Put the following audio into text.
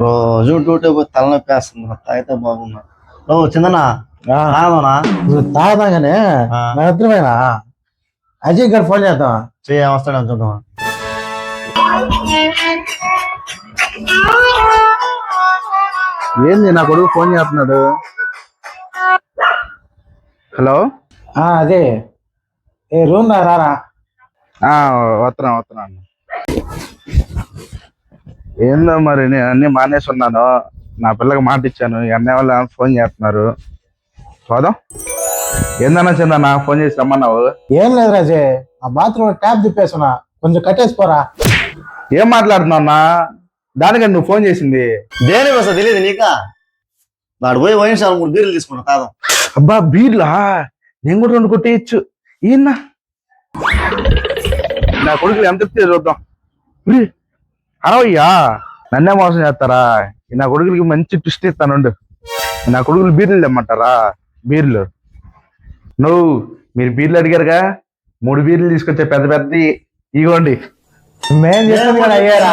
రోజు డ్యూటీ పోయి తలనొప్పి వేస్తుంది తాగితే బాగున్నా నువ్వు చిందనా తాగదనా తాగదాగానే మన ఇద్దరమేనా అజయ్ గారు ఫోన్ చేద్దాం చేయ వస్తాడు చూద్దామా ఏంది నా కొడుకు ఫోన్ చేస్తున్నాడు. హలో అదే ఏ రూమ్ రారా. వస్తున్నా ఏందో మరి నేను అన్ని మానేసి ఉన్నాను. నా పిల్లకి మాట ఇచ్చాను. అన్నయ్య వాళ్ళు ఫోన్ చేస్తున్నారు. పోదాం. ఏందన్నా చిన్న ఫోన్ చేసి రమ్మన్నావు. ఏం లేదు రాజే, ఆ బాత్రూమ్ ట్యాప్ తిప్పేస్తున్నా, కొంచెం కట్టేసిపోరా. ఏం మాట్లాడుతున్నావు అన్నా? దానికని నువ్వు ఫోన్ చేసింది దేనికి వస్తా తెలియదు నీకా? వాడు పోయి వైన్ షాప్ 3 బీర్లు తీసుకున్నా తాగం. అబ్బా బీర్లా? నేను కూడా 2 కొట్టేయచ్చు. ఈయన నా కొడుకులు ఎంత చూద్దాం. అరవయ్యా నన్నే మోసం చేస్తారా? నా కొడుకులకి మంచి ట్విస్ట్ ఇస్తానుండు. నా కొడుకులు బీర్లు తెమ్మంటారా? బీర్లు మీరు బీర్లు అడిగారుగా, 3 బీర్లు తీసుకొచ్చే పెద్ద ఇగోండి. మేం చేస్తాం కదా అయ్యారా.